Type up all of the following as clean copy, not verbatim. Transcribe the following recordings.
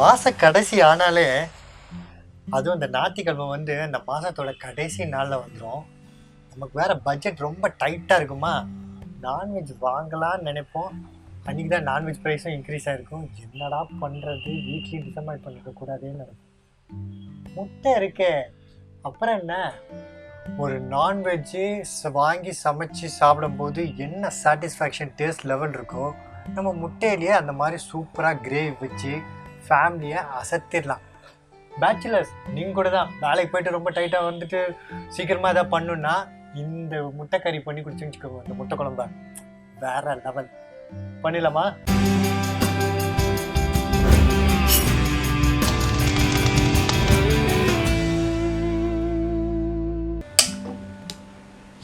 மாத கடைசி ஆனாலே அதுவும் இந்த ஞாயிற்றுக்கிழமை வந்து அந்த மாதத்தோட கடைசி நாளில் வந்துடும். நமக்கு வேறு பட்ஜெட் ரொம்ப டைட்டாக இருக்குமா, நான்வெஜ் வாங்கலான்னு நினைப்போம். அன்றைக்கி தான் நான்வெஜ் ப்ரைஸும் இன்க்ரீஸ் ஆகிருக்கும். என்னடா பண்ணுறது, வீட்லேயும் டிசப்பாயிண்ட் பண்ணிக்கக்கூடாதுன்னு இருக்கும். முட்டை இருக்கே, அப்புறம் என்ன, ஒரு நான்வெஜ்ஜு வாங்கி சமைச்சு சாப்பிடும்போது என்ன சாட்டிஸ்ஃபேக்ஷன் டேஸ்ட் லெவல் இருக்கோ, நம்ம முட்டையிலேயே அந்த மாதிரி சூப்பராக கிரேவி வச்சு ஃபேமிலியை அசத்திடலாம். பேச்சுலர்ஸ் நீங்கள் கூட தான் வேலைக்கு போய்ட்டு ரொம்ப டைட்டாக வந்துட்டு சீக்கிரமாக எதாவது பண்ணுன்னா இந்த முட்டை கறி பண்ணி குடிச்சுன்னு வச்சுக்கோங்க. இந்த முட்டை குழம்பு வேற லெவல். பண்ணிடலாமா?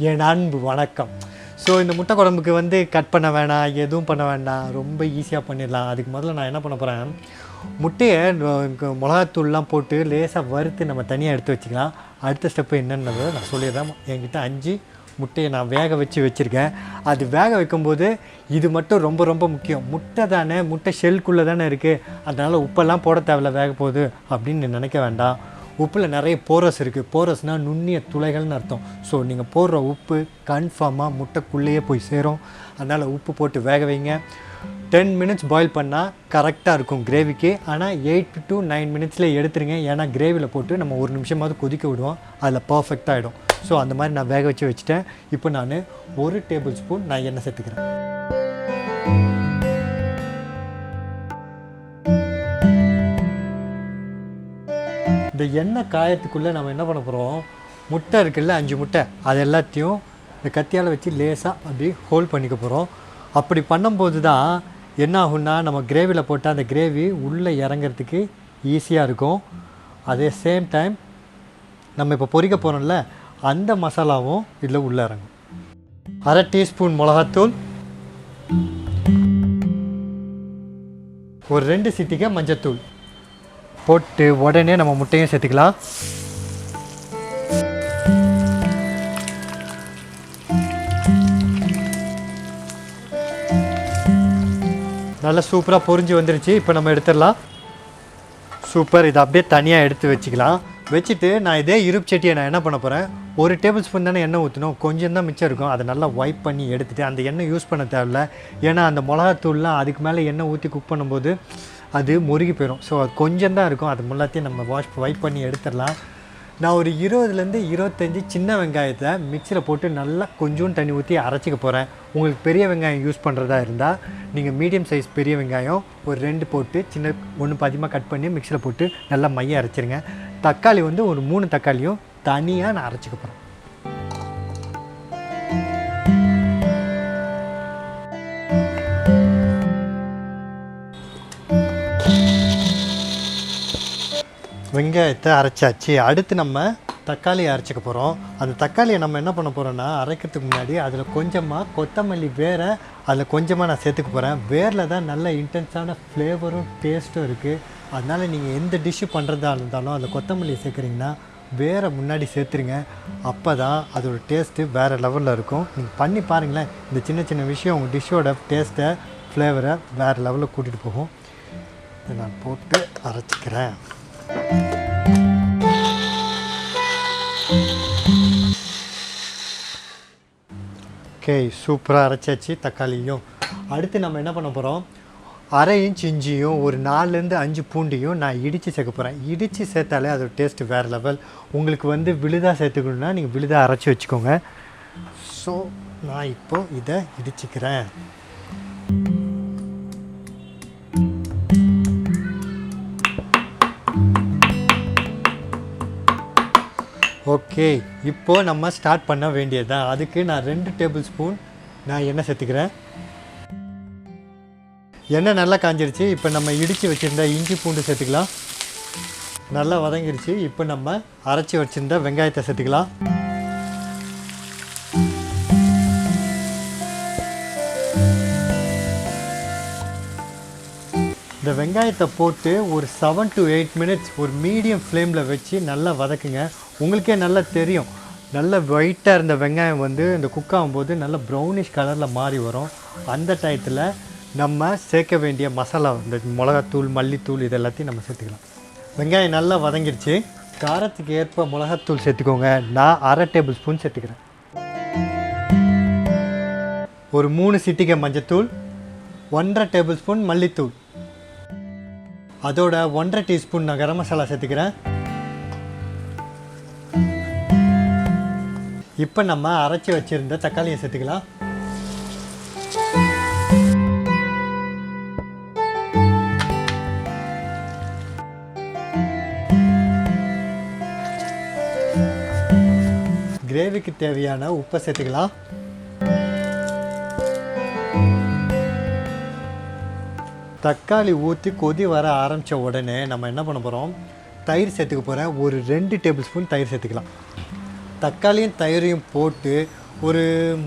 என் அன்பு வணக்கம். ஸோ இந்த முட்டை குழம்புக்கு வந்து கட் பண்ண வேணாம், எதுவும் பண்ண வேண்டாம், ரொம்ப ஈஸியாக பண்ணிடலாம். அதுக்கு முதல்ல நான் என்ன பண்ண போகிறேன், முட்டையை மிளகாத்தூள்லாம் போட்டு லேசாக வறுத்து நம்ம தனியாக எடுத்து வச்சுக்கலாம். அடுத்த ஸ்டெப்பு என்னென்னது நான் சொல்லிடுறேன். என்கிட்ட 5 முட்டையை நான் வேக வச்சுருக்கேன். அது வேக வைக்கும்போது இது மட்டும் ரொம்ப ரொம்ப முக்கியம். முட்டை தானே, முட்டை ஷெல்குள்ளே தானே இருக்குது, அதனால் உப்பெல்லாம் போட தேவையில்ல வேக போகுது அப்படின்னு நினைக்க வேண்டாம். உப்பில் நிறைய போரஸ் இருக்குது. போரஸ்னால் நுண்ணிய துளைகள்னு அர்த்தம். ஸோ நீங்கள் போடுற உப்பு கன்ஃபார்மாக முட்டைக்குள்ளேயே போய் சேரும். அதனால் உப்பு போட்டு வேக வைங்க. 10 மினிட்ஸ் பாயில் பண்ணால் கரெக்டாக இருக்கும் கிரேவிக்கு. ஆனால் 8 to 9 மினிட்ஸில் எடுத்துருங்க. ஏன்னா கிரேவியில் போட்டு நம்ம 1 நிமிஷமாவது கொதிக்க விடுவோம், அதில் பர்ஃபெக்டாக ஆகிடும். ஸோ அந்த மாதிரி நான் வேக வச்சுட்டேன். இப்போ நான் 1 டேபிள் ஸ்பூன் நான் எண்ணெய் சேர்த்துக்கிறேன். இந்த எண்ணெய் காயத்துக்குள்ளே நம்ம என்ன பண்ண போகிறோம், முட்டை இருக்குல்ல, 5 முட்டை, அது எல்லாத்தையும் இந்த கத்தியால் வச்சு லேசாக அப்படி ஹோல்ட் பண்ணிக்க போகிறோம். அப்படி பண்ணும்போது தான் என்ன ஆகுன்னா, நம்ம கிரேவியில் போட்டால் அந்த கிரேவி உள்ளே இறங்கிறதுக்கு ஈஸியாக இருக்கும். அதே சேம் டைம் நம்ம இப்போ பொரிக்க போகிறோம்ல, அந்த மசாலாவும் இதில் உள்ளே இறங்கும். 1/2 டீஸ்பூன் மிளகாத்தூள், ஒரு 2 சிட்டிகை மஞ்சத்தூள் போட்டு உடனே நம்ம முட்டையும் சேர்த்துக்கலாம். நல்லா சூப்பராக பொரிஞ்சு வந்துருச்சு. இப்போ நம்ம எடுத்துடலாம். சூப்பர். இதை அப்படியே தனியாக எடுத்து வச்சுக்கலாம். வச்சுட்டு நான் இதே இருப்பு சட்டியை நான் என்ன பண்ண போகிறேன், 1 டேபிள் ஸ்பூன் தானே எண்ணெய் ஊற்றணும், கொஞ்சம் தான் மிச்சம் இருக்கும். அதை நல்லா வைப் பண்ணி எடுத்துகிட்டு அந்த எண்ணெய் யூஸ் பண்ண தேவையில்ல. ஏன்னா அந்த மிளகாத்தூள்லாம் அதுக்கு மேலே எண்ணெய் ஊற்றி குக் பண்ணும்போது அது முருகி போயிடும். ஸோ அது கொஞ்சம் தான் இருக்கும். அது எல்லாத்தையும் நம்ம வைப் பண்ணி எடுத்துடலாம். நான் ஒரு 20 to 25 சின்ன வெங்காயத்தை மிக்சியில் போட்டு நல்லா கொஞ்சோண்டு தண்ணி ஊற்றி அரைச்சிக்க போகிறேன். உங்களுக்கு பெரிய வெங்காயம் யூஸ் பண்ணுறதா இருந்தால் நீங்கள் மீடியம் சைஸ் பெரிய வெங்காயம் ஒரு 2 போட்டு சின்ன 1 பாதியமாக கட் பண்ணி மிக்சியில் போட்டு நல்லா மைய அரைச்சிருங்க. தக்காளி வந்து ஒரு 3 தக்காளியும் தனியாக நான் அரைச்சிக்க போகிறேன். வெங்காயத்தை அரைச்சாச்சு. அடுத்து நம்ம தக்காளியை அரைச்சிக்க போகிறோம். அந்த தக்காளியை நம்ம என்ன பண்ண போகிறோன்னா, அரைக்கிறதுக்கு முன்னாடி அதில் கொஞ்சமாக கொத்தமல்லி வேரை அதில் கொஞ்சமாக நான் சேர்த்துக்க போகிறேன். வேரில் தான் நல்ல இன்டென்ஸான ஃப்ளேவரும் டேஸ்ட்டும் இருக்குது. அதனால் நீங்கள் எந்த டிஷ்ஷு பண்ணுறதா இருந்தாலும் அதில் கொத்தமல்லி சேர்க்குறீங்கன்னா வேரை முன்னாடி சேர்த்துருங்க. அப்போ தான் அதோடய டேஸ்ட்டு வேறு லெவலில் இருக்கும். நீங்கள் பண்ணி பாருங்களேன். இந்த சின்ன சின்ன விஷயம் உங்கள் டிஷ்ஷோட டேஸ்ட்டை ஃப்ளேவரை வேறு லெவலில் கூட்டிகிட்டு போகும். இதை நான் போட்டு அரைச்சிக்கிறேன். ஓகே, சூப்பராக அரைச்சாச்சு தக்காளியும். அடுத்து நம்ம என்ன பண்ண போகிறோம், 1/2 இன்ச் இஞ்சியும் ஒரு 4 to 5 பூண்டையும் நான் இடித்து சேர்க்க போகிறேன். இடித்து சேர்த்தாலே அதோட டேஸ்ட்டு வேறு லெவல். உங்களுக்கு வந்து விழுதாக சேர்த்துக்கணுன்னா நீங்கள் விழுதாக அரைச்சி வச்சுக்கோங்க. ஸோ நான் இப்போது இதை இடிச்சிக்கிறேன். ஓகே, இப்போது நம்ம ஸ்டார்ட் பண்ண வேண்டியது தான். அதுக்கு நான் 2 டேபிள் ஸ்பூன் நான் எண்ணெய் சேர்த்துக்கிறேன். எண்ணெய் நல்லா காஞ்சிருச்சு. இப்போ நம்ம இடித்து வச்சுருந்த இஞ்சி பூண்டு சேர்த்துக்கலாம். நல்லா வதங்கிருச்சு. இப்போ நம்ம அரைச்சி வச்சுருந்த வெங்காயத்தை சேர்த்துக்கலாம். இந்த வெங்காயத்தை போட்டு ஒரு 7 to 8 மினிட்ஸ் ஒரு மீடியம் ஃப்ளேமில் வச்சு நல்லா வதக்குங்க. உங்களுக்கே நல்லா தெரியும், நல்ல ஒயிட்டாக இருந்த வெங்காயம் வந்து இந்த குக் ஆகும்போது நல்ல ப்ரௌனிஷ் கலரில் மாறி வரும். அந்த டயத்தில் நம்ம சேர்க்க வேண்டிய மசாலா இந்த மிளகாத்தூள் மல்லித்தூள் இது எல்லாத்தையும் நம்ம சேர்த்துக்கலாம். வெங்காயம் நல்லா வதங்கிடுச்சு. காரத்துக்கு ஏற்ப மிளகாத்தூள் சேர்த்துக்கோங்க. நான் 1/2 டேபிள் ஸ்பூன் சேர்த்துக்கிறேன். ஒரு 3 சிட்டிகை மஞ்சத்தூள், 1/2 டேபிள் ஸ்பூன் மல்லித்தூள், அதோட 1/2 டீஸ்பூன் நான் கரம் மசாலா சேர்த்துக்கிறேன். இப்போ நம்ம அரைச்சி வச்சுருந்த தக்காளியை சேர்த்துக்கலாம். கிரேவிக்கு தேவையான உப்பை சேர்த்துக்கலாம். தக்காளி ஊற்றி கொதி வர ஆரம்பித்த உடனே நம்ம என்ன பண்ண போகிறோம், தயிர் சேர்த்துக்க போகிறேன். ஒரு 2 டேபிள் ஸ்பூன் தயிர் சேர்த்துக்கலாம். தக்காளியும் தயிரையும் போட்டு ஒரு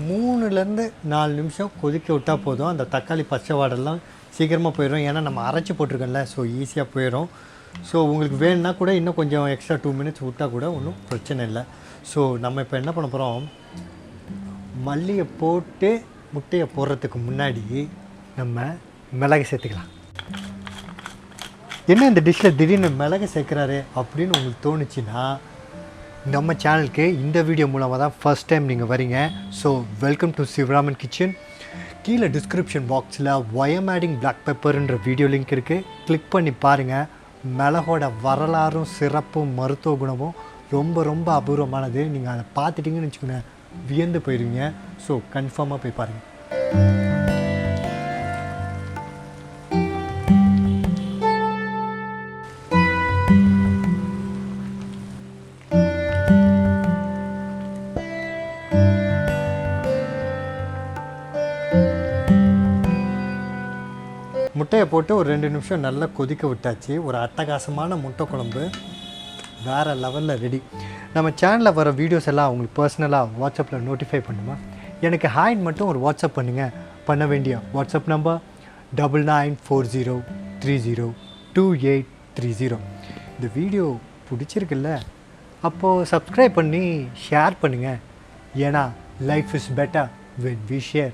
3லேருந்து 4 நிமிஷம் கொதிக்க விட்டால் போதும். அந்த தக்காளி பச்சை வாடெல்லாம் சீக்கிரமாக போயிடும். ஏன்னா நம்ம அரைச்சி போட்டிருக்கோம்ல, ஸோ ஈஸியாக போயிடும். ஸோ உங்களுக்கு வேணுன்னா கூட இன்னும் கொஞ்சம் எக்ஸ்ட்ரா 2 மினிட்ஸ் விட்டால் கூட ஒன்றும் பிரச்சனை இல்லை. ஸோ நம்ம இப்போ என்ன பண்ண போகிறோம், மல்லியை போட்டு முட்டையை போடுறதுக்கு முன்னாடி நம்ம மிளகு சேர்த்துக்கலாம். என்ன இந்த டிஷ்ஷில் திடீர்னு மிளகு சேர்க்குறாரு அப்படின்னு உங்களுக்கு தோணுச்சுன்னா, நம்ம சேனலுக்கு இந்த வீடியோ மூலமாக தான் ஃபர்ஸ்ட் டைம் நீங்கள் வரீங்க. So welcome to SivaRaman kitchen. கீழே டிஸ்கிரிப்ஷன் பாக்ஸில் ஒயம் ஆடிங் பிளாக் பெப்பர்ன்ற வீடியோ லிங்க் இருக்குது. கிளிக் பண்ணி பாருங்கள். மிளகோட வரலாறும் சிறப்பும் மருத்துவ குணமும் ரொம்ப ரொம்ப அபூர்வமானது. நீங்கள் அதை பார்த்துட்டிங்கன்னு வச்சுக்கோங்க, வியந்து போயிடுவீங்க. ஸோ கன்ஃபார்மாக போய் பாருங்கள். முட்டையை போட்டு ஒரு 2 நிமிஷம் நல்லா கொதிக்க விட்டாச்சு. ஒரு அட்டகாசமான முட்டை குழம்பு வேறு லெவலில் ரெடி. நம்ம சேனலில் வர வீடியோஸ் எல்லாம் உங்களுக்கு பர்சனலாக வாட்ஸ்அப்பில் நோட்டிஃபை பண்ணுமா? எனக்கு ஹாய் மட்டும் ஒரு வாட்ஸ்அப் பண்ணுங்கள். பண்ண வேண்டிய வாட்ஸ்அப் நம்பர் 9940302830. இந்த வீடியோ பிடிச்சிருக்குல்ல, அப்போது சப்ஸ்கிரைப் பண்ணி ஷேர் பண்ணுங்கள். ஏன்னா life is better when we share.